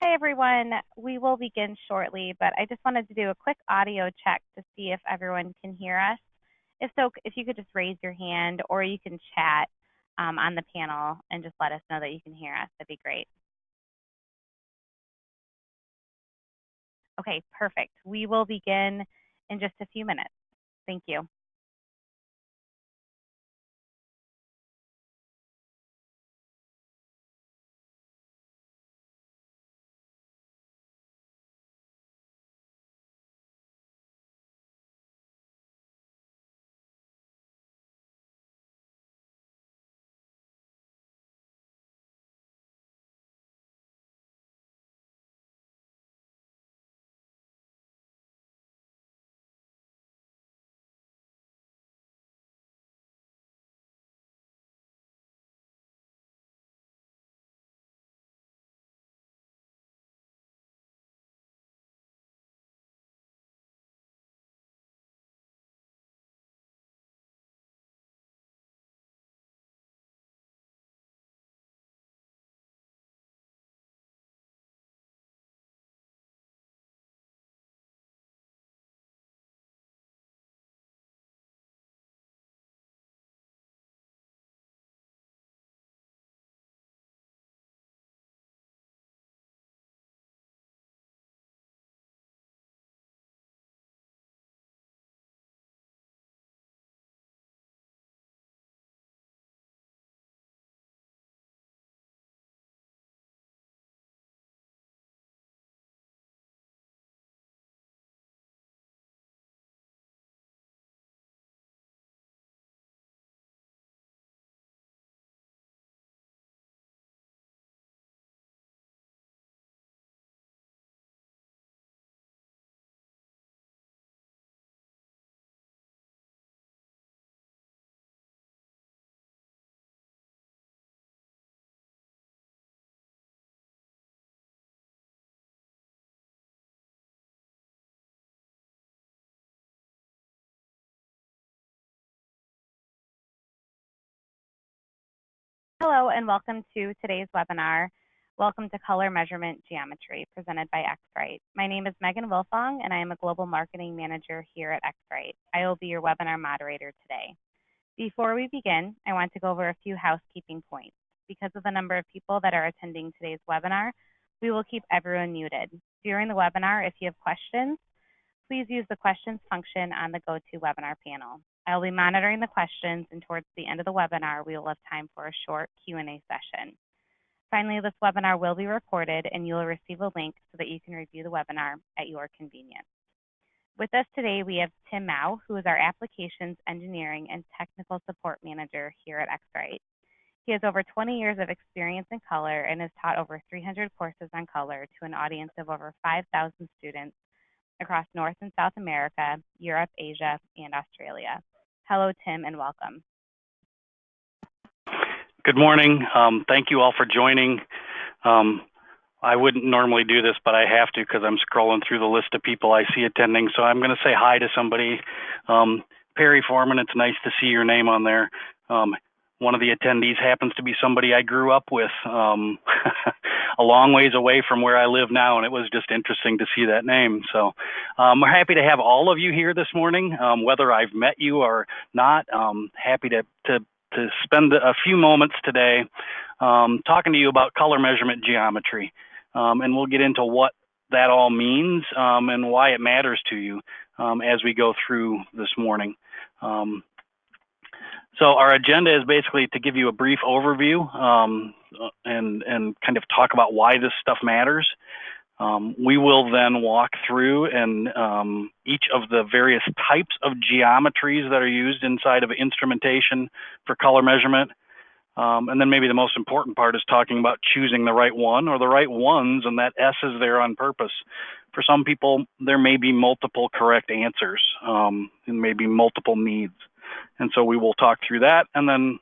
Hi, everyone. We will begin shortly, but I just wanted to do a quick audio check to see if everyone can hear us. If so, if you could just raise your hand or you can chat on the panel and just let us know that you can hear us, that'd be great. Okay, perfect. We will begin in just a few minutes. Thank you. Hello, and welcome to today's webinar. Welcome to Color Measurement Geometry, presented by X-Rite. My name is Megan Wilfong, and I am a Global Marketing Manager here at X-Rite. I will be your webinar moderator today. Before we begin, I want to go over a few housekeeping points. Because of the number of people that are attending today's webinar, we will keep everyone muted. During the webinar, if you have questions, please use the questions function on the GoToWebinar panel. I'll be monitoring the questions, and towards the end of the webinar, we will have time for a short Q&A session. Finally, this webinar will be recorded, and you will receive a link so that you can review the webinar at your convenience. With us today, we have Tim Mao, who is our Applications Engineering and Technical Support Manager here at X-Rite. He has over 20 years of experience in color and has taught over 300 courses on color to an audience of over 5,000 students across North and South America, Europe, Asia, and Australia. Hello, Tim, and welcome. Good morning. Thank you all for joining. I wouldn't normally do this, but I have to because I'm scrolling through the list of people I see attending. So I'm going to say hi to somebody. Perry Foreman, it's nice to see your name on there. One of the attendees happens to be somebody I grew up with a long ways away from where I live now, and it was just interesting to see that name. So we're happy to have all of you here this morning, whether I've met you or not. Happy to spend a few moments today talking to you about color measurement geometry, and we'll get into what that all means and why it matters to you as we go through this morning. So our agenda is basically to give you a brief overview and kind of talk about why this stuff matters. We will then walk through and each of the various types of geometries that are used inside of instrumentation for color measurement. And then maybe the most important part is talking about choosing the right one or the right ones, and that S is there on purpose. For some people, there may be multiple correct answers and maybe multiple needs. And so we will talk through that, and then,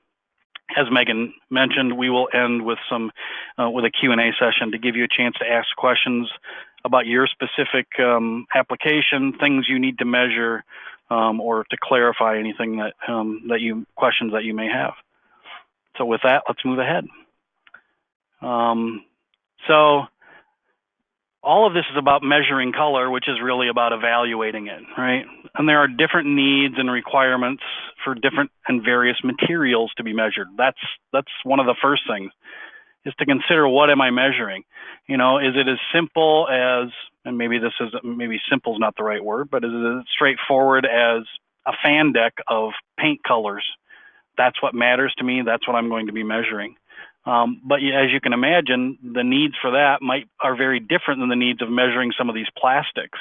as Megan mentioned, we will end with with a Q&A session to give you a chance to ask questions about your specific application, things you need to measure, or to clarify anything questions that you may have. So with that, let's move ahead. So all of this is about measuring color, which is really about evaluating it, right? And there are different needs and requirements for different and various materials to be measured. That's one of the first things, is to consider, what am I measuring? You know, is it as simple as, and maybe simple is not the right word, but is it as straightforward as a fan deck of paint colors? That's what matters to me. That's what I'm going to be measuring. But as you can imagine, the needs for that are very different than the needs of measuring some of these plastics.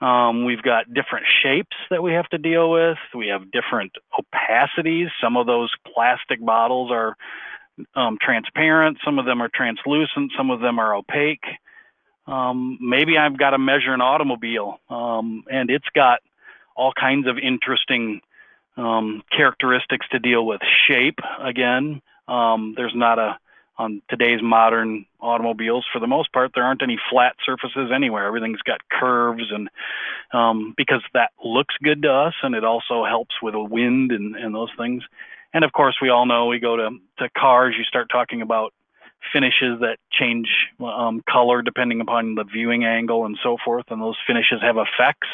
We've got different shapes that we have to deal with. We have different opacities. Some of those plastic bottles are transparent. Some of them are translucent. Some of them are opaque. Maybe I've got to measure an automobile, and it's got all kinds of interesting characteristics to deal with. Shape, again. There's not on today's modern automobiles, for the most part, there aren't any flat surfaces anywhere. Everything's got curves, and because that looks good to us, and it also helps with the wind and those things. And of course, we all know, we go to cars, you start talking about finishes that change color depending upon the viewing angle and so forth, and those finishes have effects.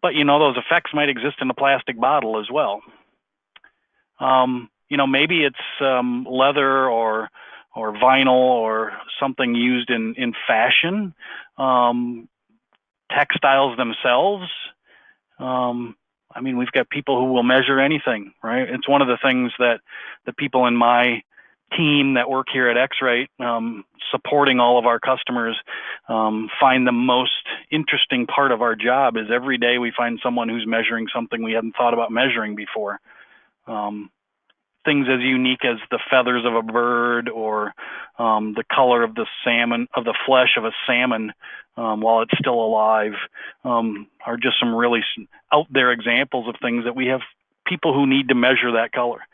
But you know, those effects might exist in a plastic bottle as well. You know, maybe it's leather or vinyl or something used in fashion, textiles themselves. I mean, we've got people who will measure anything, right? It's one of the things that the people in my team that work here at X-Rite, supporting all of our customers, find the most interesting part of our job is every day we find someone who's measuring something we hadn't thought about measuring before. Things as unique as the feathers of a bird, or the color of the flesh of a salmon while it's still alive, are just some really out there examples of things that we have people who need to measure that color.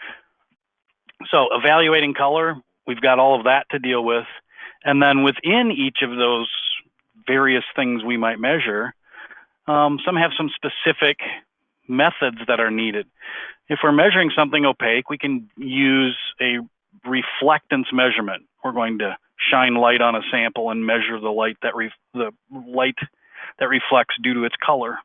So evaluating color, we've got all of that to deal with. And then within each of those various things we might measure, some have some specific methods that are needed. If we're measuring something opaque, we can use a reflectance measurement. We're going to shine light on a sample and measure the light that reflects due to its color,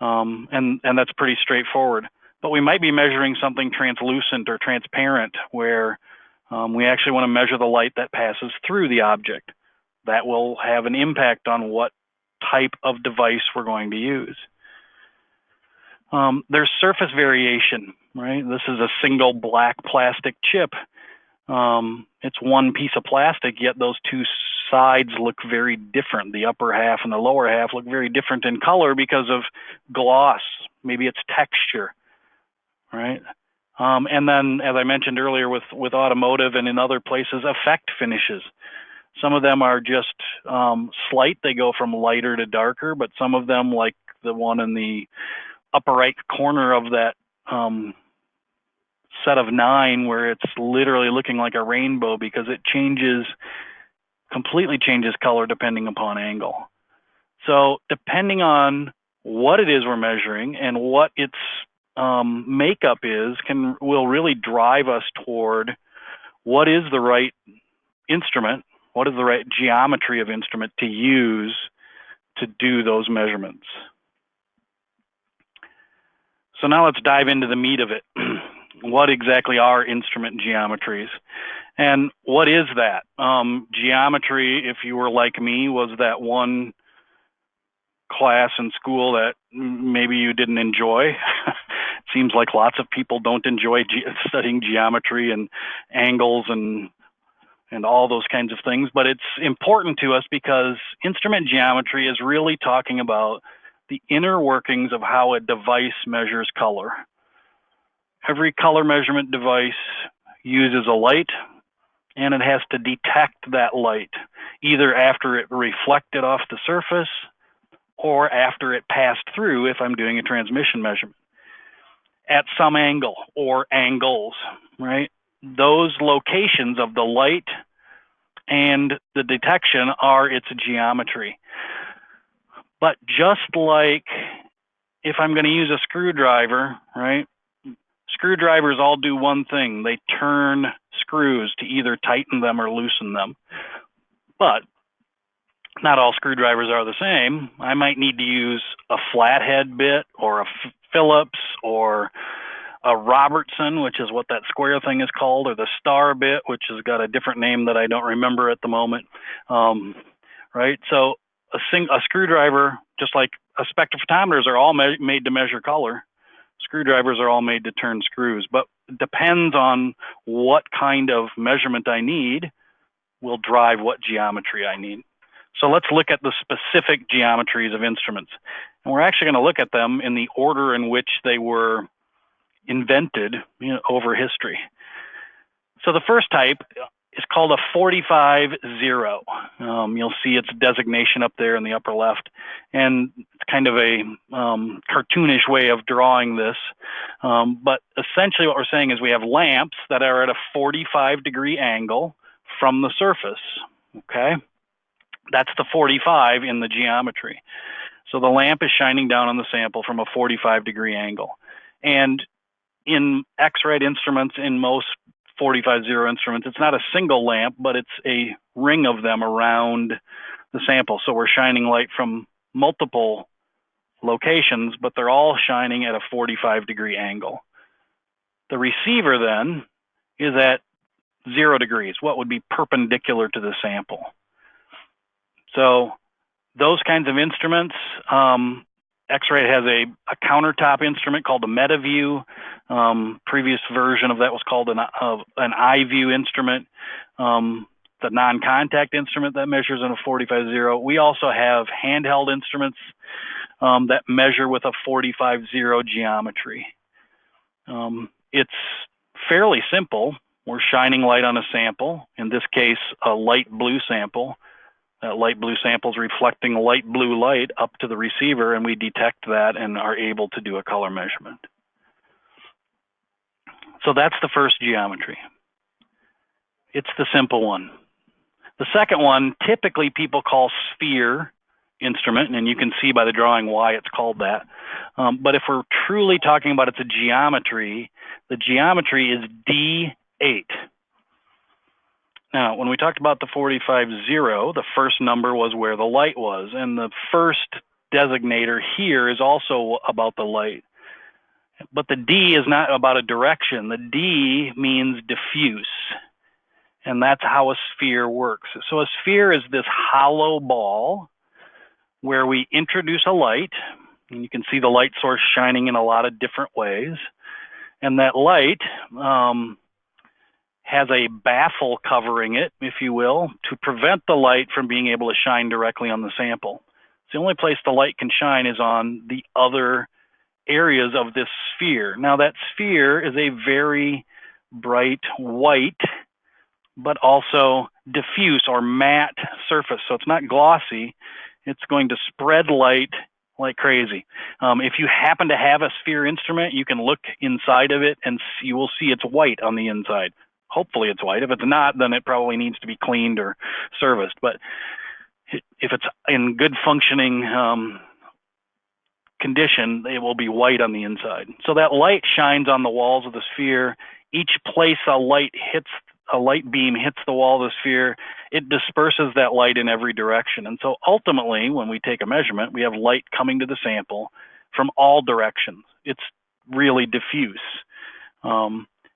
and that's pretty straightforward. But we might be measuring something translucent or transparent, where we actually want to measure the light that passes through the object. That will have an impact on what type of device we're going to use. There's surface variation, right? This is a single black plastic chip. It's one piece of plastic, yet those two sides look very different. The upper half and the lower half look very different in color because of gloss. Maybe it's texture, right? And then, as I mentioned earlier, with automotive and in other places, effect finishes. Some of them are just slight. They go from lighter to darker, but some of them, like the one in the upper right corner of that set of 9, where it's literally looking like a rainbow because it completely changes color depending upon angle. So depending on what it is we're measuring and what its makeup will really drive us toward what is the right instrument, what is the right geometry of instrument to use to do those measurements. So now let's dive into the meat of it. What exactly are instrument geometries? And what is that? Geometry, if you were like me, was that one class in school that maybe you didn't enjoy. Seems like lots of people don't enjoy studying geometry and angles and all those kinds of things, but it's important to us because instrument geometry is really talking about the inner workings of how a device measures color. Every color measurement device uses a light, and it has to detect that light, either after it reflected off the surface or after it passed through, if I'm doing a transmission measurement, at some angle or angles, right? Those locations of the light and the detection are its geometry. But just like if I'm going to use a screwdriver, right? Screwdrivers all do one thing. They turn screws to either tighten them or loosen them. But not all screwdrivers are the same. I might need to use a flathead bit or a Phillips or a Robertson, which is what that square thing is called, or the star bit, which has got a different name that I don't remember at the moment. Right? So a screwdriver, just like spectrophotometers, are all made to measure color. Screwdrivers are all made to turn screws, but it depends on what kind of measurement I need will drive what geometry I need. So let's look at the specific geometries of instruments. And we're actually going to look at them in the order in which they were invented over history. So the first type is called a 45-0. You'll see its designation up there in the upper left. And it's kind of a cartoonish way of drawing this. But essentially what we're saying is we have lamps that are at a 45-degree angle from the surface, okay? That's the 45 in the geometry. So the lamp is shining down on the sample from a 45-degree angle. And in X-Rite instruments, in most 45-0 instruments, it's not a single lamp, but it's a ring of them around the sample. So we're shining light from multiple locations, but they're all shining at a 45-degree angle. The receiver then is at 0 degrees, what would be perpendicular to the sample. So those kinds of instruments, X-Rite has a countertop instrument called a MetaView. Previous version of that was called an iView instrument. The non-contact instrument that measures in a 45-0. We also have handheld instruments that measure with a 45-0 geometry. It's fairly simple. We're shining light on a sample, in this case, a light blue sample. That light blue sample is reflecting light blue light up to the receiver, and we detect that and are able to do a color measurement. So that's the first geometry. It's the simple one. The second one, typically people call sphere instrument, and you can see by the drawing why it's called that. But if we're truly talking about it's a geometry, the geometry is D8. Now, when we talked about the 45-0, the first number was where the light was, and the first designator here is also about the light. But the D is not about a direction. The D means diffuse, and that's how a sphere works. So a sphere is this hollow ball where we introduce a light, and you can see the light source shining in a lot of different ways, and that light has a baffle covering it, if you will, to prevent the light from being able to shine directly on the sample. It's the only place the light can shine is on the other areas of this sphere. Now that sphere is a very bright white, but also diffuse or matte surface. So it's not glossy. It's going to spread light like crazy. If you happen to have a sphere instrument, you can look inside of it and you will see it's white on the inside. Hopefully it's white. If it's not, then it probably needs to be cleaned or serviced. But if it's in good functioning condition, it will be white on the inside. So that light shines on the walls of the sphere. Each place a light beam hits the wall of the sphere, it disperses that light in every direction. And so ultimately, when we take a measurement, we have light coming to the sample from all directions. It's really diffuse.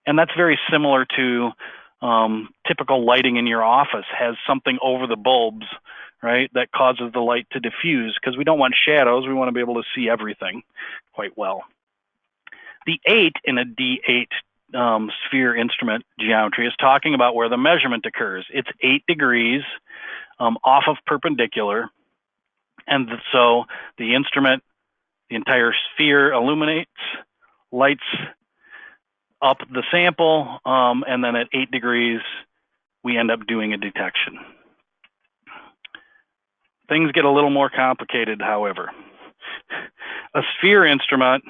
And that's very similar to typical lighting in your office has something over the bulbs, right, that causes the light to diffuse because we don't want shadows. We want to be able to see everything quite well. The 8 in a D8 sphere instrument geometry is talking about where the measurement occurs. It's 8 degrees off of perpendicular. And so the instrument, the entire sphere illuminates, lights up the sample, and then at 8 degrees, we end up doing a detection. Things get a little more complicated, however. A sphere instrument,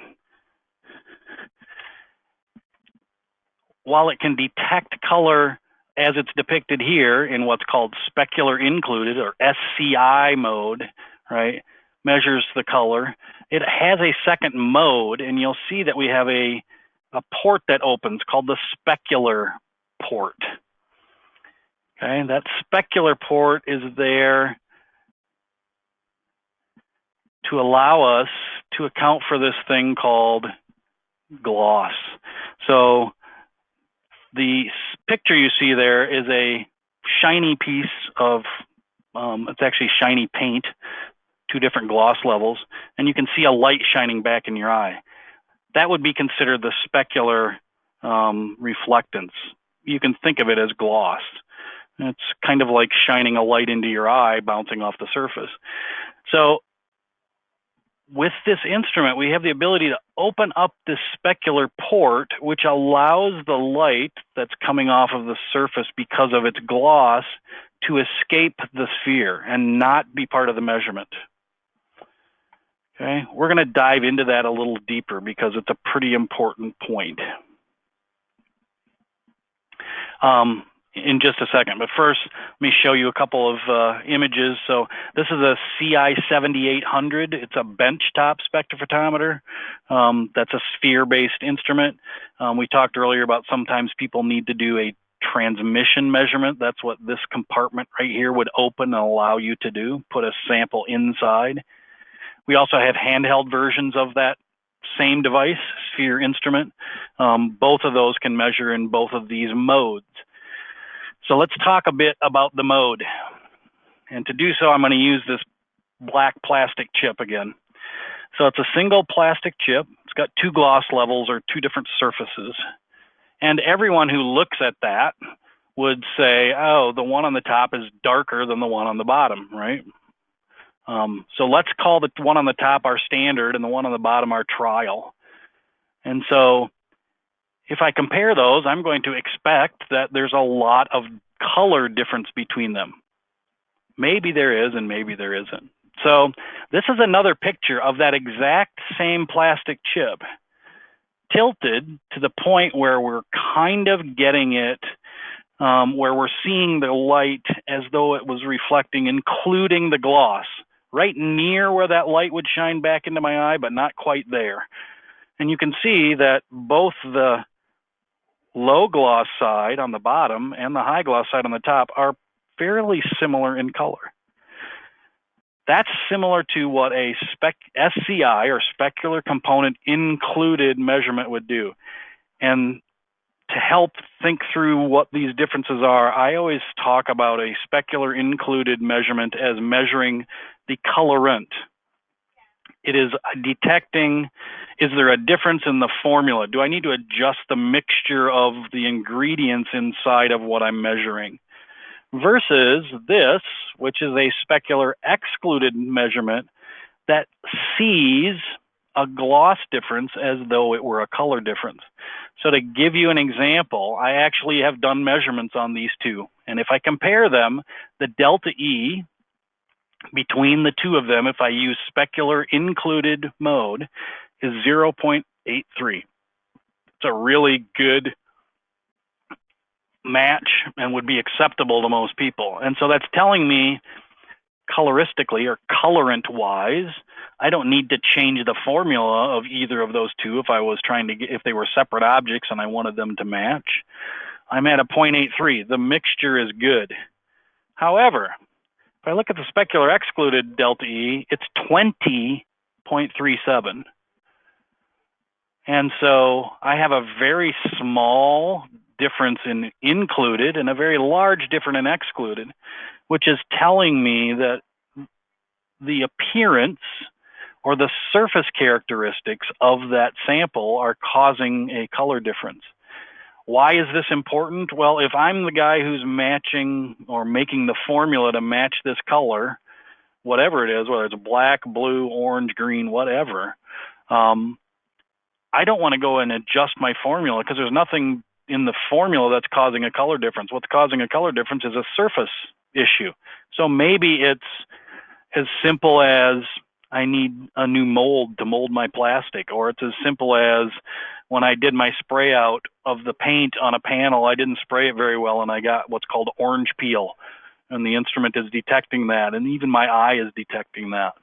while it can detect color as it's depicted here in what's called specular included or SCI mode, right, measures the color, it has a second mode, and you'll see that we have a port that opens called the specular port. Okay, that specular port is there to allow us to account for this thing called gloss. So the picture you see there is a shiny piece of, it's actually shiny paint, 2 different gloss levels, and you can see a light shining back in your eye. That would be considered the specular reflectance. You can think of it as gloss. It's kind of like shining a light into your eye bouncing off the surface. So with this instrument, we have the ability to open up this specular port, which allows the light that's coming off of the surface because of its gloss to escape the sphere and not be part of the measurement. Okay, we're going to dive into that a little deeper because it's a pretty important point in just a second. But first, let me show you a couple of images. So this is a CI 7800. It's a benchtop spectrophotometer. That's a sphere-based instrument. We talked earlier about sometimes people need to do a transmission measurement. That's what this compartment right here would open and allow you to do, put a sample inside. We also have handheld versions of that same device, sphere instrument. Both of those can measure in both of these modes. So let's talk a bit about the mode. And to do so, I'm going to use this black plastic chip again. So it's a single plastic chip. It's got 2 gloss levels or 2 different surfaces. And everyone who looks at that would say, oh, the one on the top is darker than the one on the bottom, right? So let's call the one on the top our standard and the one on the bottom our trial. And so if I compare those, I'm going to expect that there's a lot of color difference between them. Maybe there is and maybe there isn't. So this is another picture of that exact same plastic chip tilted to the point where we're kind of getting it, where we're seeing the light as though it was reflecting, including the gloss, right near where that light would shine back into my eye, but not quite there. And you can see that both the low gloss side on the bottom and the high gloss side on the top are fairly similar in color. That's similar to what a SCI or specular component included measurement would do. And to help think through what these differences are, I always talk about a specular included measurement as measuring the colorant. It is detecting, is there a difference in the formula? Do I need to adjust the mixture of the ingredients inside of what I'm measuring? Versus this, which is a specular excluded measurement that sees a gloss difference as though it were a color difference. So to give you an example, I actually have done measurements on these two. And if I compare them, the delta E between the two of them, if I use specular included mode, is 0.83. It's a really good match and would be acceptable to most people. And so that's telling me coloristically or colorant wise, I don't need to change the formula of either of those two if I was trying to get, if they were separate objects and I wanted them to match. I'm at a 0.83. The mixture is good. However, if I look at the specular excluded delta E, it's 20.37. And so I have a very small difference in included and a very large difference in excluded, which is telling me that the appearance or the surface characteristics of that sample are causing a color difference. Why is this important? Well, if I'm the guy who's matching or making the formula to match this color, whatever it is, whether it's black, blue, orange, green, whatever, I don't want to go and adjust my formula because there's nothing in the formula that's causing a color difference. What's causing a color difference is a surface issue. So maybe it's as simple as I need a new mold to mold my plastic, or it's as simple as when I did my spray out of the paint on a panel, I didn't spray it very well and I got what's called orange peel, and the instrument is detecting that, and even my eye is detecting that.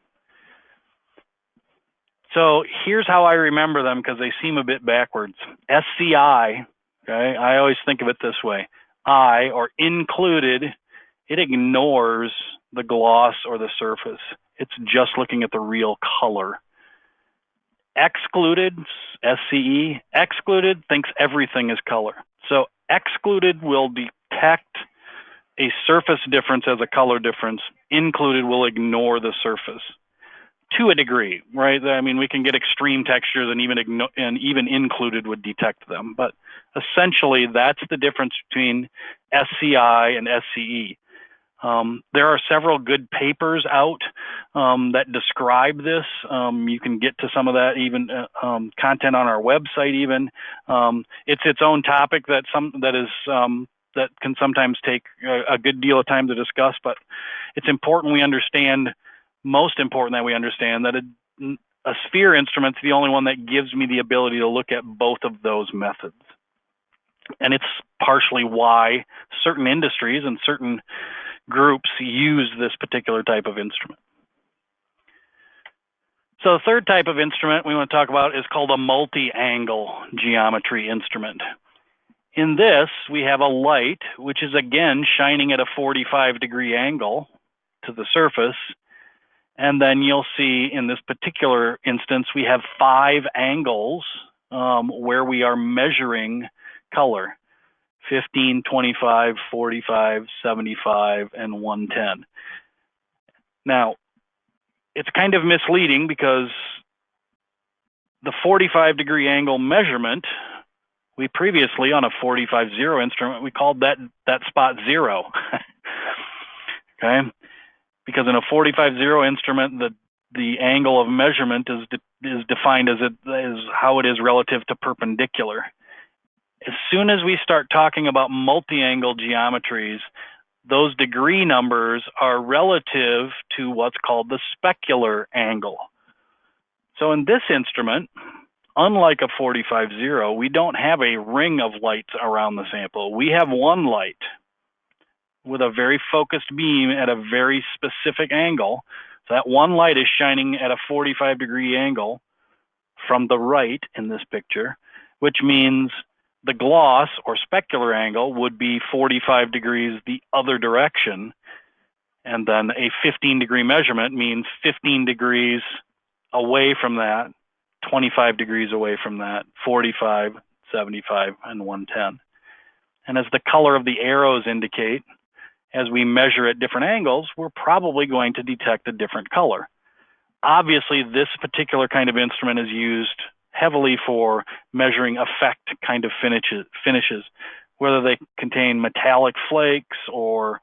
So here's how I remember them because they seem a bit backwards. SCI, okay, I always think of it this way. I, or included, it ignores the gloss or the surface. It's just looking at the real color. Excluded, SCE, excluded thinks everything is color. So excluded will detect a surface difference as a color difference. Included will ignore the surface to a degree, right? I mean, we can get extreme textures and even included would detect them. But essentially, that's the difference between SCI and SCE. There are several good papers out that describe this. You can get to some of that even content on our website. Even it's its own topic that can sometimes take a good deal of time to discuss. But it's important we understand. Most important that we understand that a sphere instrument's the only one that gives me the ability to look at both of those methods. And it's partially why certain industries and certain groups use this particular type of instrument. So the third type of instrument we want to talk about is called a multi-angle geometry instrument. In this, we have a light, which is again shining at a 45-degree angle to the surface. And then you'll see in this particular instance, we have 5 angles where we are measuring color: 15, 25, 45, 75, and 110. Now, it's kind of misleading because the 45-degree angle measurement, we previously on a 45-0 instrument, we called that spot 0. Okay? Because in a 45-0 instrument, the angle of measurement is defined as how it is relative to perpendicular. As soon as we start talking about multi-angle geometries, those degree numbers are relative to what's called the specular angle. So in this instrument, unlike a 45-0, we don't have a ring of lights around the sample. We have one light with a very focused beam at a very specific angle. So that one light is shining at a 45-degree angle from the right in this picture, which means the gloss or specular angle would be 45 degrees the other direction. And then a 15-degree measurement means 15 degrees away from that, 25 degrees away from that, 45, 75, and 110. And as the color of the arrows indicate, as we measure at different angles, we're probably going to detect a different color. Obviously, this particular kind of instrument is used heavily for measuring effect kind of finishes, whether they contain metallic flakes or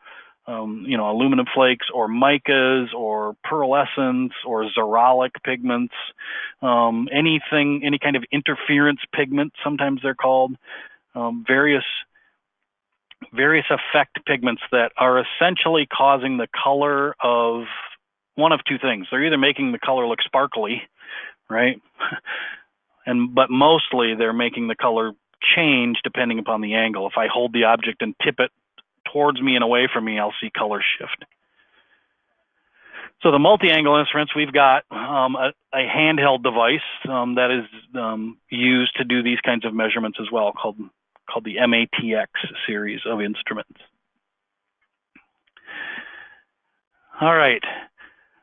aluminum flakes or micas or pearlescence or xerolic pigments, any kind of interference pigment, sometimes they're called, various effect pigments that are essentially causing the color of one of two things. They're either making the color look sparkly, right? But mostly they're making the color change depending upon the angle. If I hold the object and tip it towards me and away from me, I'll see color shift. So the multi-angle instruments, we've got a handheld device that is used to do these kinds of measurements as well, called the MATX series of instruments. All right,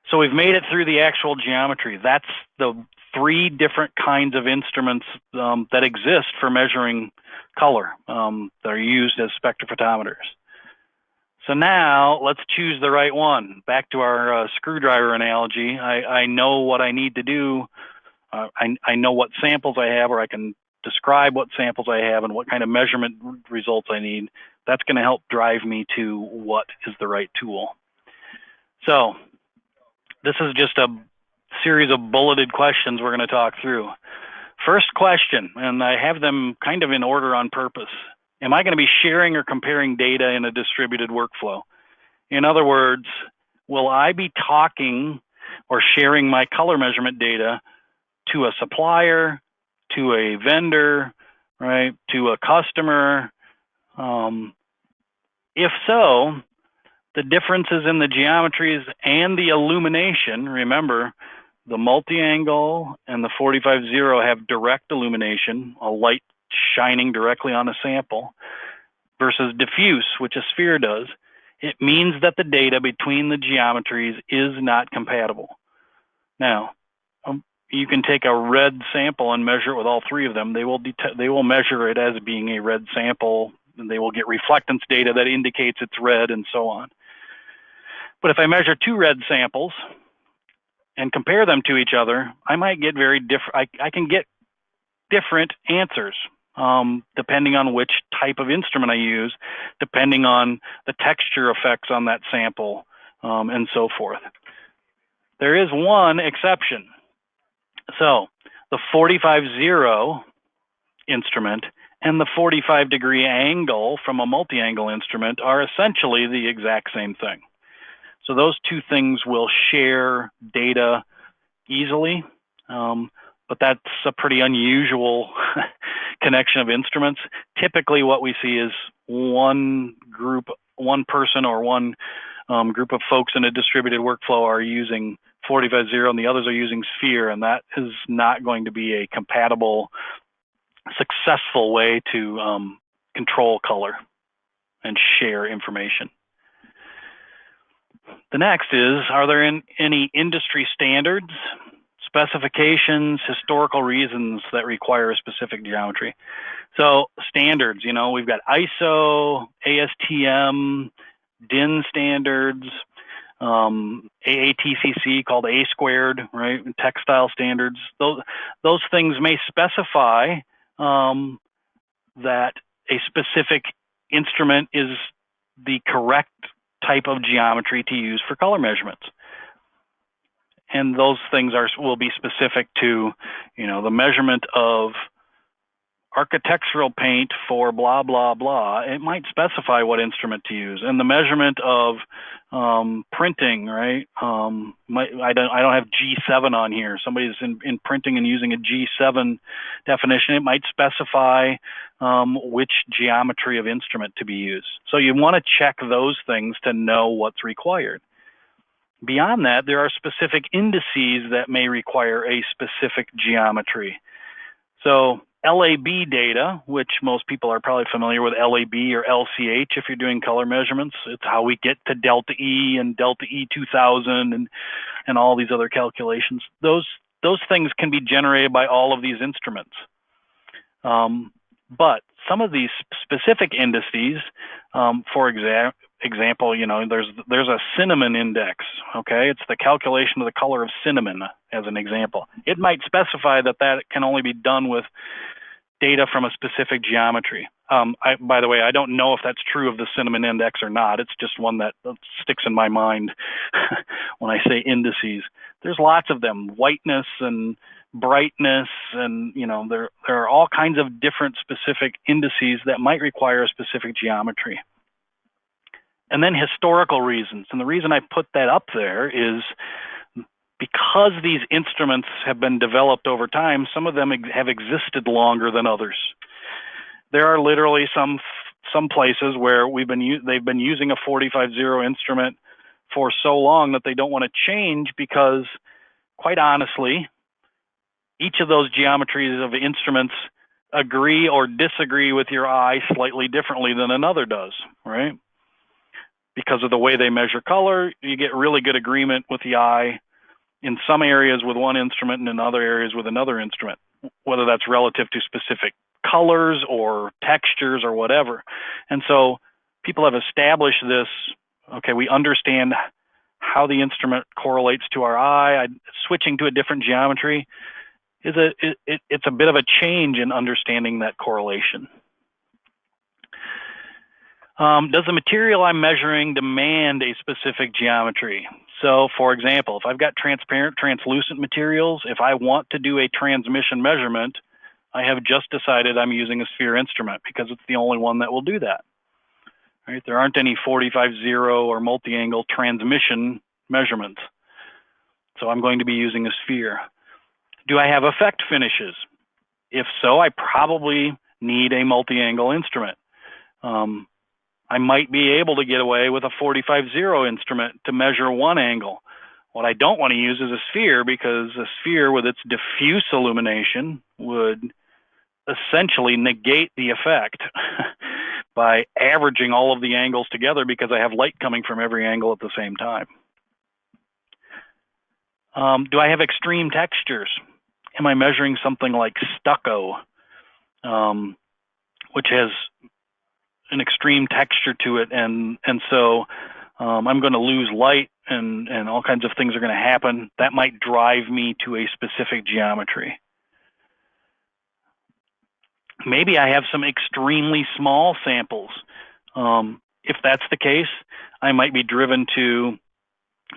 so we've made it through the actual geometry. That's the 3 different kinds of instruments that exist for measuring color that are used as spectrophotometers. So now let's choose the right one. Back to our screwdriver analogy. I know what I need to do. I know what samples I have, or I can describe what samples I have and what kind of measurement results I need. That's going to help drive me to what is the right tool. So this is just a series of bulleted questions we're going to talk through. First question, and I have them kind of in order on purpose. Am I going to be sharing or comparing data in a distributed workflow? In other words, will I be talking or sharing my color measurement data to a supplier, to a vendor, right, to a customer? If so, the differences in the geometries and the illumination, remember, the multi-angle and the 45-0 have direct illumination, a light shining directly on a sample, versus diffuse, which a sphere does. It means that the data between the geometries is not compatible. Now, you can take a red sample and measure it with all three of them. They will measure it as being a red sample, and they will get reflectance data that indicates it's red and so on. But if I measure two red samples and compare them to each other, I might get very different. I can get different answers depending on which type of instrument I use, depending on the texture effects on that sample, and so forth. There is one exception. So the 45-0 instrument and the 45-degree angle from a multi-angle instrument are essentially the exact same thing. So those two things will share data easily, but that's a pretty unusual connection of instruments. Typically what we see is one person or one group of folks in a distributed workflow are using 45-0 and the others are using sphere, and that is not going to be a compatible, successful way to control color and share information. The next is, are there any industry standards, specifications, historical reasons that require a specific geometry? So standards, we've got ISO, ASTM, DIN standards, AATCC called A squared, right? Textile standards. Those things may specify that a specific instrument is the correct type of geometry to use for color measurements. And those things will be specific to, the measurement of architectural paint for blah, blah, blah. It might specify what instrument to use. And the measurement of printing, right? I don't have G7 on here. Somebody's in printing and using a G7 definition. It might specify which geometry of instrument to be used. So you want to check those things to know what's required. Beyond that, there are specific indices that may require a specific geometry. So LAB data, which most people are probably familiar with LAB or LCH if you're doing color measurements. It's how we get to delta E and delta E2000 and all these other calculations. Those things can be generated by all of these instruments. But some of these specific indices, for example, there's a cinnamon index, okay? It's the calculation of the color of cinnamon as an example. It might specify that can only be done with data from a specific geometry. By the way, I don't know if that's true of the cinnamon index or not. It's just one that sticks in my mind when I say indices. There's lots of them, whiteness and brightness, and there are all kinds of different specific indices that might require a specific geometry. And then historical reasons. And the reason I put that up there is because these instruments have been developed over time, some of them have existed longer than others. There are literally some places where they've been using a 45-0 instrument for so long that they don't want to change because, quite honestly, each of those geometries of instruments agree or disagree with your eye slightly differently than another does, right? Because of the way they measure color, you get really good agreement with the eye in some areas with one instrument and in other areas with another instrument, whether that's relative to specific colors or textures or whatever. And so people have established this, okay, we understand how the instrument correlates to our eye. Switching to a different geometry it's a bit of a change in understanding that correlation. Does the material I'm measuring demand a specific geometry? So, for example, if I've got transparent, translucent materials, if I want to do a transmission measurement, I have just decided I'm using a sphere instrument because it's the only one that will do that. Right? There aren't any 45-0 or multi-angle transmission measurements. So I'm going to be using a sphere. Do I have effect finishes? If so, I probably need a multi-angle instrument. I might be able to get away with a 45-0 instrument to measure one angle. What I don't want to use is a sphere because a sphere with its diffuse illumination would essentially negate the effect by averaging all of the angles together because I have light coming from every angle at the same time. Do I have extreme textures? Am I measuring something like stucco, which has an extreme texture to it, and so I'm going to lose light, and all kinds of things are going to happen. That might drive me to a specific geometry. Maybe I have some extremely small samples. If that's the case, I might be driven to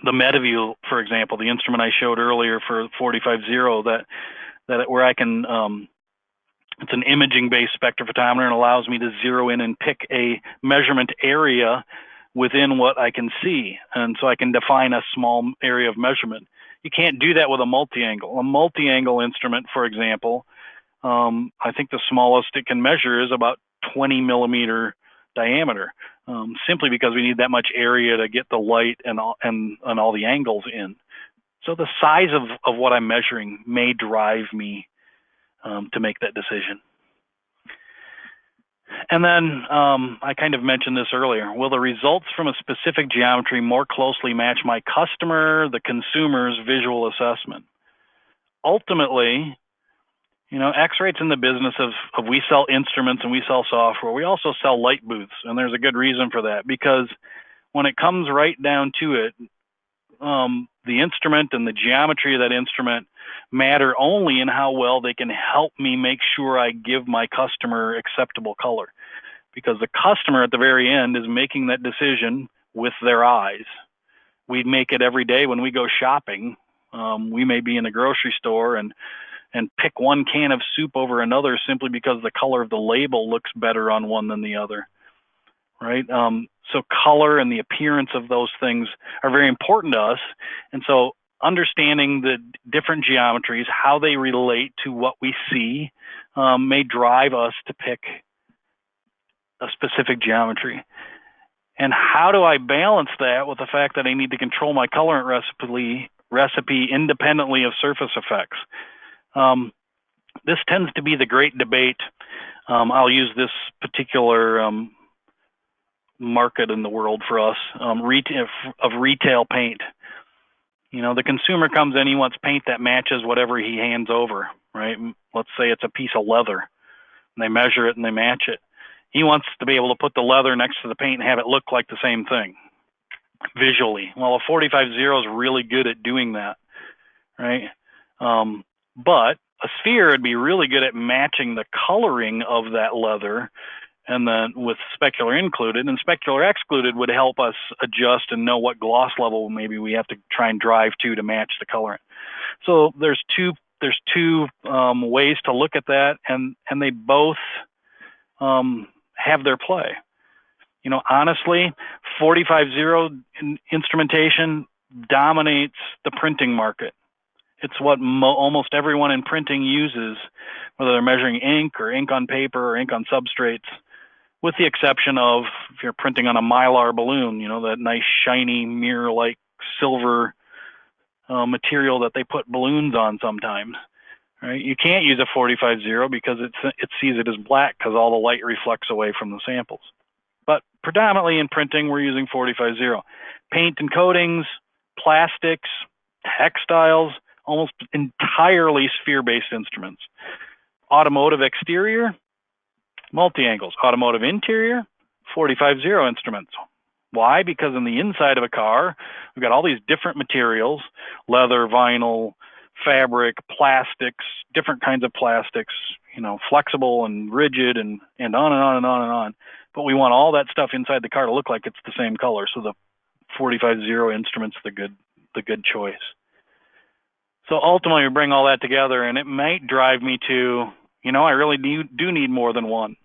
the MetaView, for example, the instrument I showed earlier for 450, that where I can, it's an imaging-based spectrophotometer and allows me to zero in and pick a measurement area within what I can see. And so I can define a small area of measurement. You can't do that with a multi-angle. A multi-angle instrument, for example, I think the smallest it can measure is about 20 millimeter diameter, simply because we need that much area to get the light and all the angles in. So the size of what I'm measuring may drive me to make that decision. And then I kind of mentioned this earlier. Will the results from a specific geometry more closely match my customer, the consumer's visual assessment? Ultimately, you know, X-Rite's in the business of we sell instruments and we sell software. We also sell light booths, and there's a good reason for that, because when it comes right down to it, the instrument and the geometry of that instrument matter only in how well they can help me make sure I give my customer acceptable color, because the customer at the very end is making that decision with their eyes. We make it every day when we go shopping. We may be in a grocery store and pick one can of soup over another simply because the color of the label looks better on one than the other, right? So color and the appearance of those things are very important to us. And so understanding the different geometries, how they relate to what we see, may drive us to pick a specific geometry. And how do I balance that with the fact that I need to control my colorant recipe independently of surface effects? This tends to be the great debate. I'll use this particular market in the world for us, of retail paint. You know, the consumer comes in, he wants paint that matches whatever he hands over, right? Let's say it's a piece of leather, and they measure it and they match it. He wants to be able to put the leather next to the paint and have it look like the same thing visually. Well, a 450 is really good at doing that, right? But a sphere would be really good at matching the coloring of that leather, and then with specular included, and specular excluded would help us adjust and know what gloss level maybe we have to try and drive to match the colorant. So there's two ways to look at that, and they both have their play. You know, honestly, 450 instrumentation dominates the printing market. It's what almost everyone in printing uses, whether they're measuring ink or ink on paper or ink on substrates, with the exception of if you're printing on a Mylar balloon, you know, that nice shiny mirror-like silver material that they put balloons on sometimes, right? You can't use a 450 because it sees it as black because all the light reflects away from the samples. But predominantly in printing, we're using 450. Paint and coatings, plastics, textiles, almost entirely sphere-based instruments. Automotive exterior, multi-angles. Automotive interior, 450 instruments. Why? Because in the inside of a car, we've got all these different materials, leather, vinyl, fabric, plastics, different kinds of plastics, you know, flexible and rigid and on and on and on and on. But we want all that stuff inside the car to look like it's the same color. So the 450 instrument's the good choice. So ultimately, we bring all that together, and it might drive me to, you know, I really do need more than one.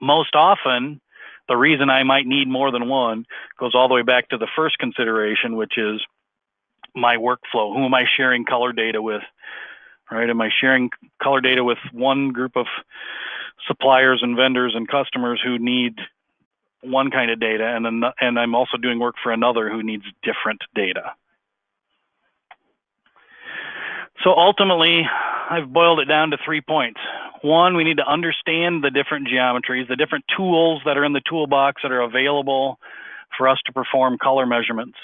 Most often, the reason I might need more than one goes all the way back to the first consideration, which is my workflow. Who am I sharing color data with, right? Am I sharing color data with one group of suppliers and vendors and customers who need one kind of data, and I'm also doing work for another who needs different data? So ultimately, I've boiled it down to 3 points. One, we need to understand the different geometries, the different tools that are in the toolbox that are available for us to perform color measurements.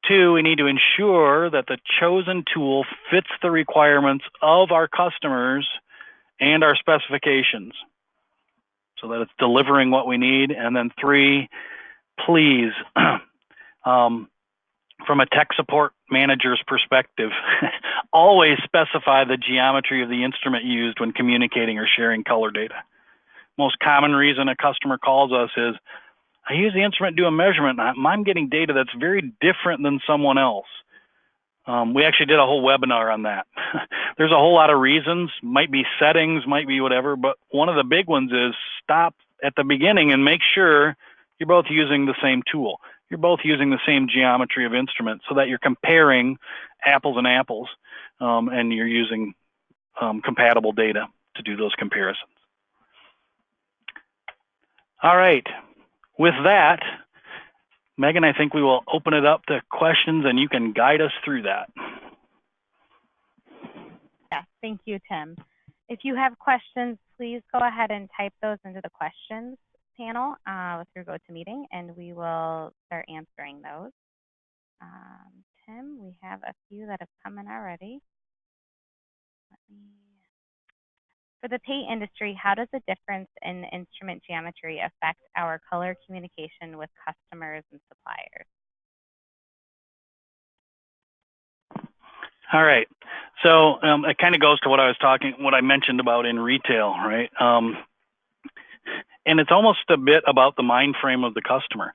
Two, we need to ensure that the chosen tool fits the requirements of our customers and our specifications so that it's delivering what we need. And then three, please, from a tech support manager's perspective, always specify the geometry of the instrument used when communicating or sharing color data. Most common reason a customer calls us is, I use the instrument to do a measurement, and I'm getting data that's very different than someone else. We actually did a whole webinar on that. There's a whole lot of reasons, might be settings, might be whatever, but one of the big ones is stop at the beginning and make sure you're both using the same tool. You're both using the same geometry of instruments so that you're comparing apples and apples, and you're using compatible data to do those comparisons. All right, with that, Megan, I think we will open it up to questions and you can guide us through that. Yeah, thank you, Tim. If you have questions, please go ahead and type those into the questions panel through GoToMeeting, and we will start answering those. Tim, we have a few that have come in already. For the paint industry, how does the difference in instrument geometry affect our color communication with customers and suppliers? All right, so it kind of goes to what I mentioned about in retail, right? And it's almost a bit about the mind frame of the customer,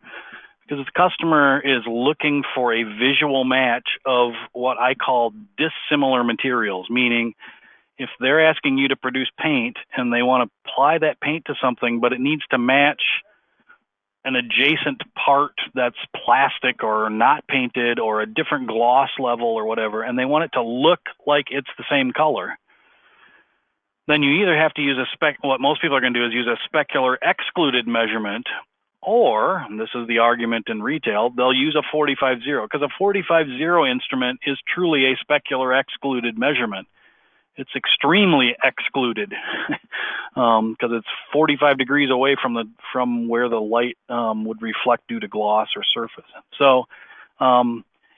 because the customer is looking for a visual match of what I call dissimilar materials, meaning if they're asking you to produce paint and they want to apply that paint to something, but it needs to match an adjacent part that's plastic or not painted or a different gloss level or whatever, and they want it to look like it's the same color, then you either have to use what most people are going to do is use a specular excluded measurement, or, and this is the argument in retail, they'll use a 45-0, because a 45-0 instrument is truly a specular excluded measurement. It's extremely excluded because it's 45 degrees away from where the light would reflect due to gloss or surface. So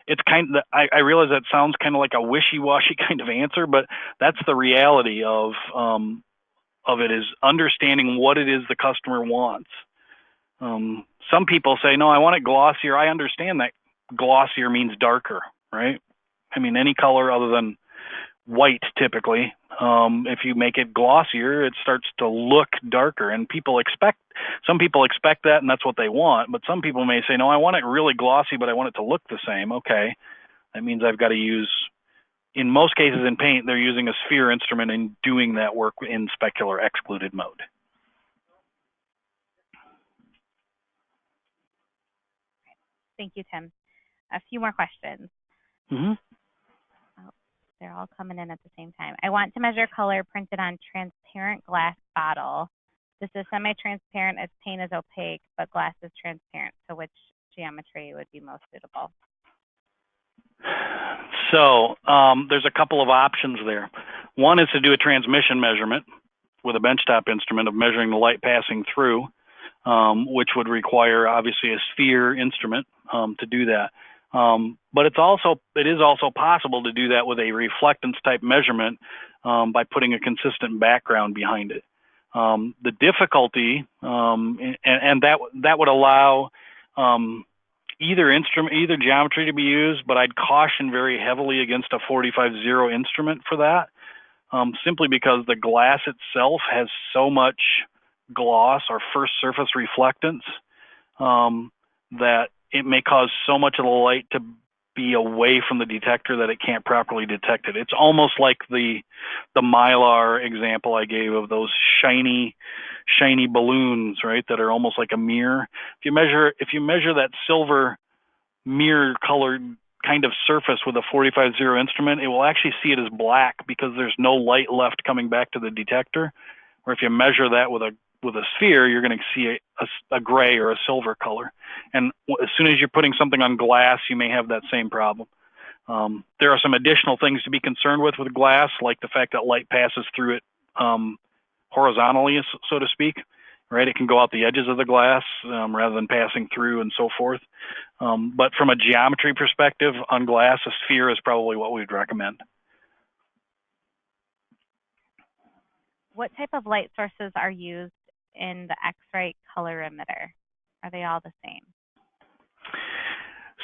it's kind of, I realize that sounds kind of like a wishy-washy kind of answer, but that's the reality of it, is understanding what it is the customer wants. Some people say, no, I want it glossier. I understand that glossier means darker, right? I mean, any color other than white typically. If you make it glossier, it starts to look darker, and some people expect that, and that's what they want, but some people may say, no, I want it really glossy, but I want it to look the same. Okay, that means I've got to use, in most cases in paint, they're using a sphere instrument and doing that work in specular excluded mode. Thank you, Tim. A few more questions. Mm-hmm. They're all coming in at the same time. I want to measure color printed on transparent glass bottle. This is semi-transparent as paint is opaque, but glass is transparent. So which geometry would be most suitable? So there's a couple of options there. One is to do a transmission measurement with a benchtop instrument of measuring the light passing through, which would require obviously a sphere instrument to do that. But it is also possible to do that with a reflectance type measurement by putting a consistent background behind it. The difficulty, and that would allow either geometry to be used, but I'd caution very heavily against a 45-0 instrument for that, simply because the glass itself has so much gloss or first surface reflectance that it may cause so much of the light to be away from the detector that it can't properly detect it. It's almost like the Mylar example I gave of those shiny balloons, right, that are almost like a mirror. If you measure that silver mirror colored kind of surface with a 45-0 instrument, it will actually see it as black because there's no light left coming back to the detector. Or if you measure that with a sphere, you're going to see a gray or a silver color. And as soon as you're putting something on glass, you may have that same problem. There are some additional things to be concerned with glass, like the fact that light passes through it horizontally, so to speak, right? It can go out the edges of the glass rather than passing through and so forth. But from a geometry perspective on glass, a sphere is probably what we'd recommend. What type of light sources are used in the X-Rite colorimeter? Are they all the same?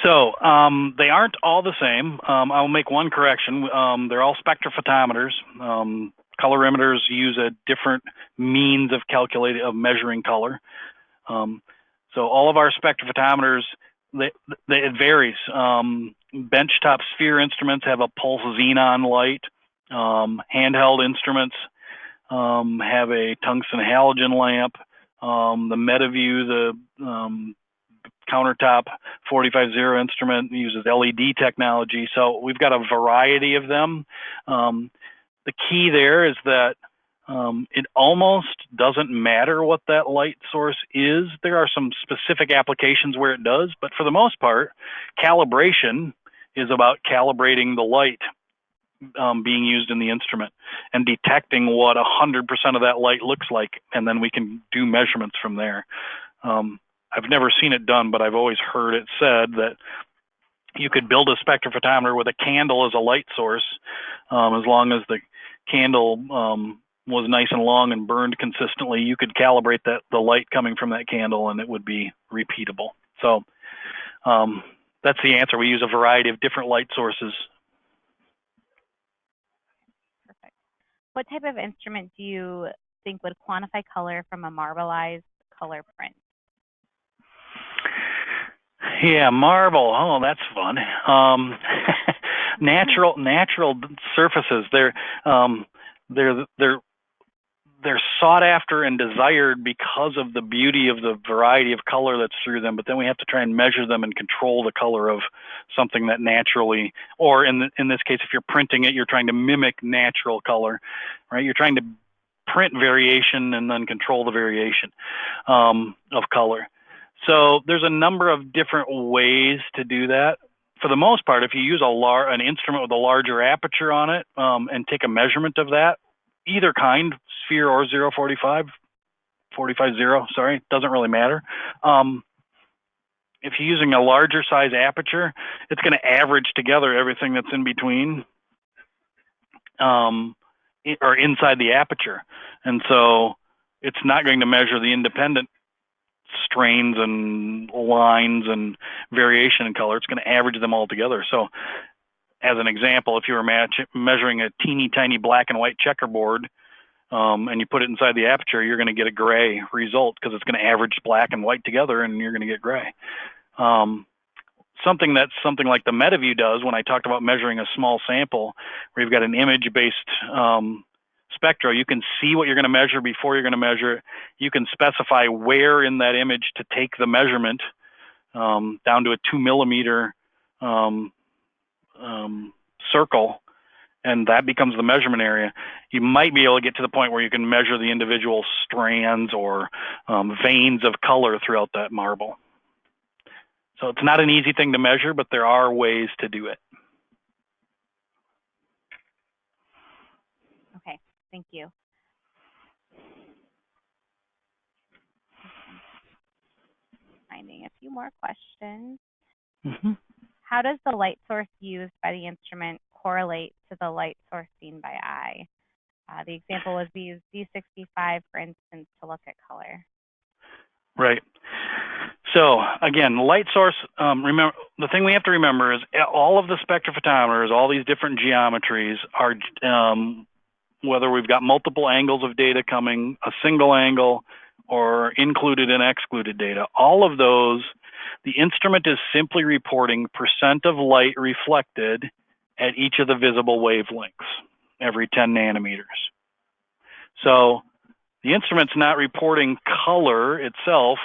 So they aren't all the same. I'll make one correction. They're all spectrophotometers. Colorimeters use a different means of measuring color. So all of our spectrophotometers, it varies. Benchtop sphere instruments have a pulse xenon light. Handheld instruments have a tungsten halogen lamp. The MetaView, the countertop 450 instrument, uses LED technology. So we've got a variety of them. The key there is that it almost doesn't matter what that light source is. There are some specific applications where it does, but for the most part, calibration is about calibrating the light being used in the instrument and detecting what 100% of that light looks like, and then we can do measurements from there. I've never seen it done, but I've always heard it said that you could build a spectrophotometer with a candle as a light source, as long as the candle was nice and long and burned consistently. You could calibrate the light coming from that candle, and it would be repeatable. So that's the answer. We use a variety of different light sources. Perfect. What type of instrument do you think would quantify color from a marbleized color print? Yeah, marble. Oh, that's fun. Natural surfaces. They're sought after and desired because of the beauty of the variety of color that's through them. But then we have to try and measure them and control the color of something that naturally, or in this case, if you're printing it, you're trying to mimic natural color, right? You're trying to print variation and then control the variation of color. So there's a number of different ways to do that. For the most part, if you use an instrument with a larger aperture on it and take a measurement of that, either kind, sphere or 045, 450, sorry, doesn't really matter. If you're using a larger size aperture, it's going to average together everything that's in between or inside the aperture. And so it's not going to measure the independent strains and lines and variation in color. It's going to average them all together. So as an example, if you were measuring a teeny tiny black and white checkerboard and you put it inside the aperture, you're going to get a gray result because it's going to average black and white together and you're going to get gray. Something like the MetaView does, when I talked about measuring a small sample where you've got an image-based spectra, you can see what you're going to measure before you're going to measure it. You can specify where in that image to take the measurement down to a 2 millimeter circle, and that becomes the measurement area. You might be able to get to the point where you can measure the individual strands or veins of color throughout that marble. So it's not an easy thing to measure, but there are ways to do it. Okay, thank you. Finding a few more questions. Mm-hmm. How does the light source used by the instrument correlate to the light source seen by eye? The example was we use D65, for instance, to look at color. Right. So again, light source, remember, the thing we have to remember is all of the spectrophotometers, all these different geometries are, whether we've got multiple angles of data coming, a single angle, or included and excluded data, all of those, the instrument is simply reporting % of light reflected at each of the visible wavelengths every 10 nanometers. So the instrument's not reporting color itself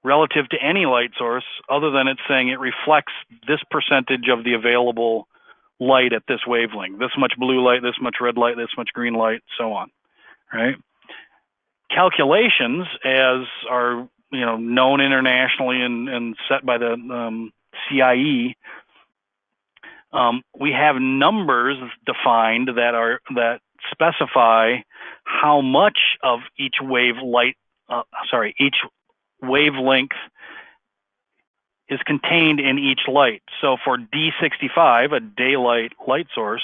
relative to any light source other than it's saying it reflects this percentage of the available light at this wavelength, this much blue light, this much red light, this much green light, so on, right? Calculations, as are known internationally and set by the CIE, We have numbers defined that specify how much of each each wavelength is contained in each light. So for D65, a daylight light source,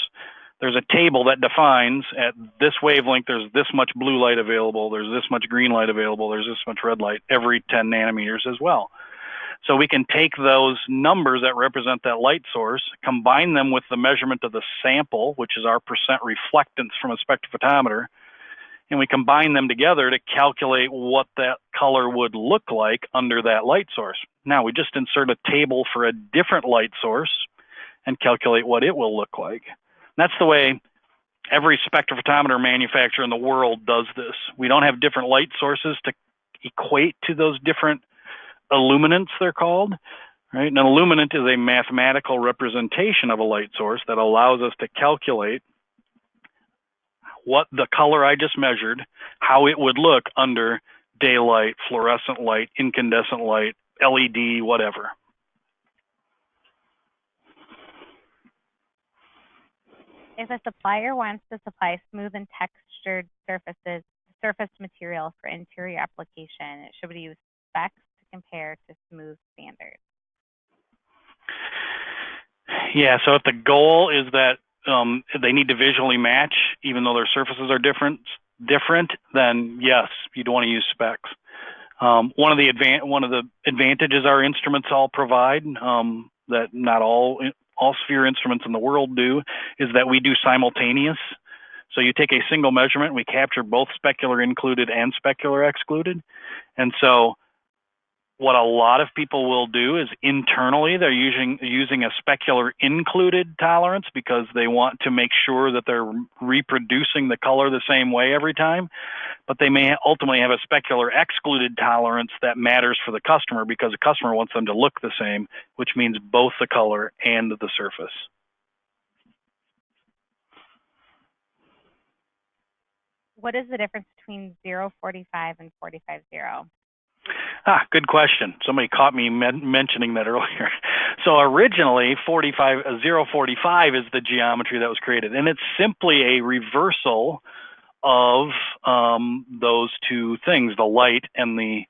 there's a table that defines at this wavelength, there's this much blue light available, there's this much green light available, there's this much red light every 10 nanometers as well. So we can take those numbers that represent that light source, combine them with the measurement of the sample, which is our percent reflectance from a spectrophotometer, and we combine them together to calculate what that color would look like under that light source. Now we just insert a table for a different light source and calculate what it will look like. And that's the way every spectrophotometer manufacturer in the world does this. We don't have different light sources to equate to those different illuminants, they're called. Right? An illuminant is a mathematical representation of a light source that allows us to calculate what the color I just measured, how it would look under daylight, fluorescent light, incandescent light, LED, whatever. If a supplier wants to supply smooth and textured surface material for interior application, should we use specs to compare to smooth standards? Yeah, so if the goal is that they need to visually match, even though their surfaces are different, then yes, you'd want to use specs. One of the advantages our instruments all provide, that not all sphere instruments in the world do, is that we do simultaneous. So you take a single measurement, we capture both specular included and specular excluded. And so what a lot of people will do is internally they're using a specular included tolerance because they want to make sure that they're reproducing the color the same way every time. But they may ultimately have a specular excluded tolerance that matters for the customer because the customer wants them to look the same, which means both the color and the surface. What is the difference between 045 and 450? Good question. Somebody caught me mentioning that earlier. So originally, 045 is the geometry that was created, and it's simply a reversal of those two things, the light and the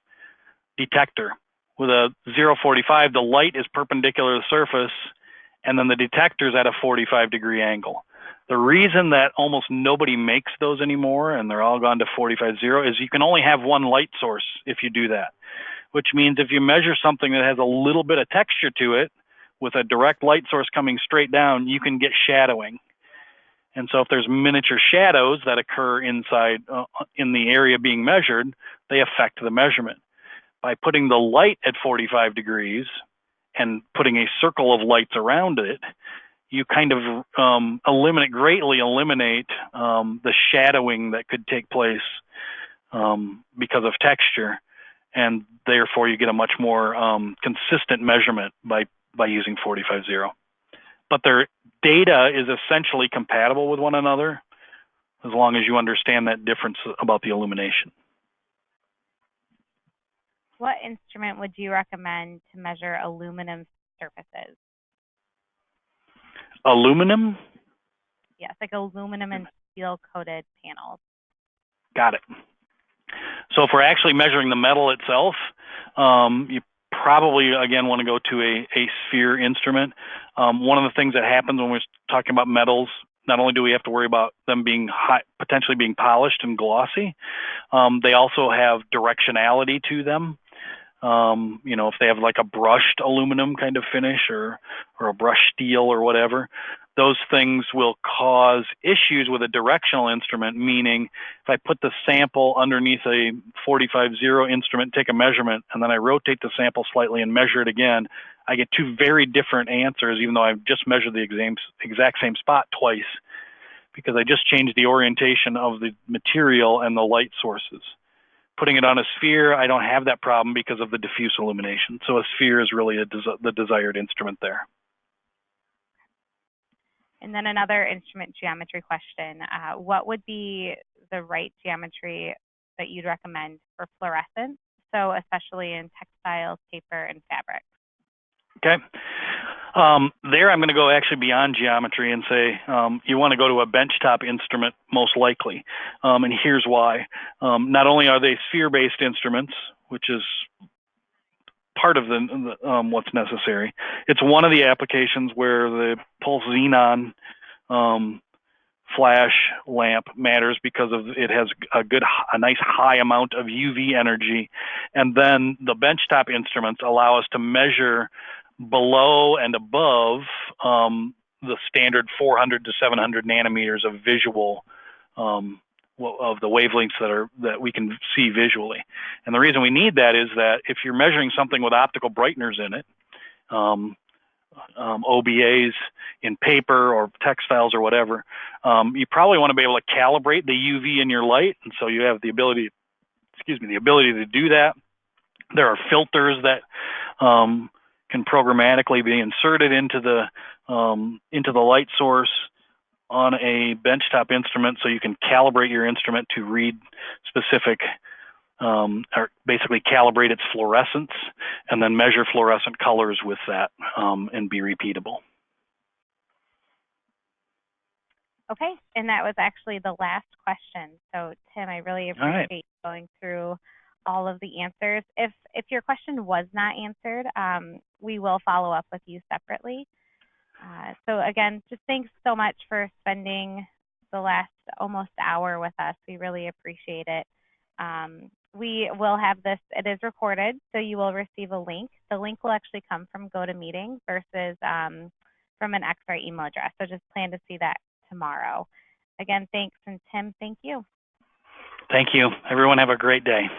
detector. With a 045, the light is perpendicular to the surface, and then the detector is at a 45-degree angle. The reason that almost nobody makes those anymore, and they're all gone to 450, is you can only have one light source if you do that, which means if you measure something that has a little bit of texture to it with a direct light source coming straight down, you can get shadowing. And so if there's miniature shadows that occur inside in the area being measured, they affect the measurement. By putting the light at 45 degrees and putting a circle of lights around it, you kind of greatly eliminate the shadowing that could take place because of texture, and therefore you get a much more consistent measurement by using 450. But their data is essentially compatible with one another as long as you understand that difference about the illumination. What instrument would you recommend to measure aluminum surfaces? Aluminum? Yes, like aluminum and steel coated panels. Got it. So if we're actually measuring the metal itself, you probably, again, want to go to a sphere instrument. One of the things that happens when we're talking about metals, not only do we have to worry about them being potentially being polished and glossy, they also have directionality to them. If they have like a brushed aluminum kind of finish or a brushed steel or whatever, those things will cause issues with a directional instrument, meaning if I put the sample underneath a 450 instrument, take a measurement, and then I rotate the sample slightly and measure it again, I get two very different answers, even though I've just measured the exact same spot twice, because I just changed the orientation of the material and the light sources. Putting it on a sphere, I don't have that problem because of the diffuse illumination. So a sphere is really the desired instrument there. And then another instrument geometry question. What would be the right geometry that you'd recommend for fluorescence? So especially in textiles, paper, and fabrics. Okay. There I'm going to go actually beyond geometry and say you want to go to a benchtop instrument most likely. And here's why. Not only are they sphere-based instruments, which is part of the what's necessary, it's one of the applications where the pulse xenon flash lamp matters because of it has a nice high amount of UV energy. And then the benchtop instruments allow us to measure below and above the standard 400 to 700 nanometers of visual of the wavelengths that we can see visually. And the reason we need that is that if you're measuring something with optical brighteners in it, OBAs in paper or textiles or whatever, you probably want to be able to calibrate the UV in your light, and so you have the ability, to do that. There are filters that can programmatically be inserted into the light source on a benchtop instrument, so you can calibrate your instrument to read specific, or basically calibrate its fluorescence, and then measure fluorescent colors with that and be repeatable. Okay, and that was actually the last question. So Tim, I really appreciate going through all of the answers. If your question was not answered, we will follow up with you separately. So again, just thanks so much for spending the last almost hour with us. We really appreciate it. We will have this, it is recorded, so you will receive a link. The link will actually come from GoToMeeting versus from an X-Rite email address. So just plan to see that tomorrow. Again, thanks, and Tim, thank you. Thank you. Everyone have a great day.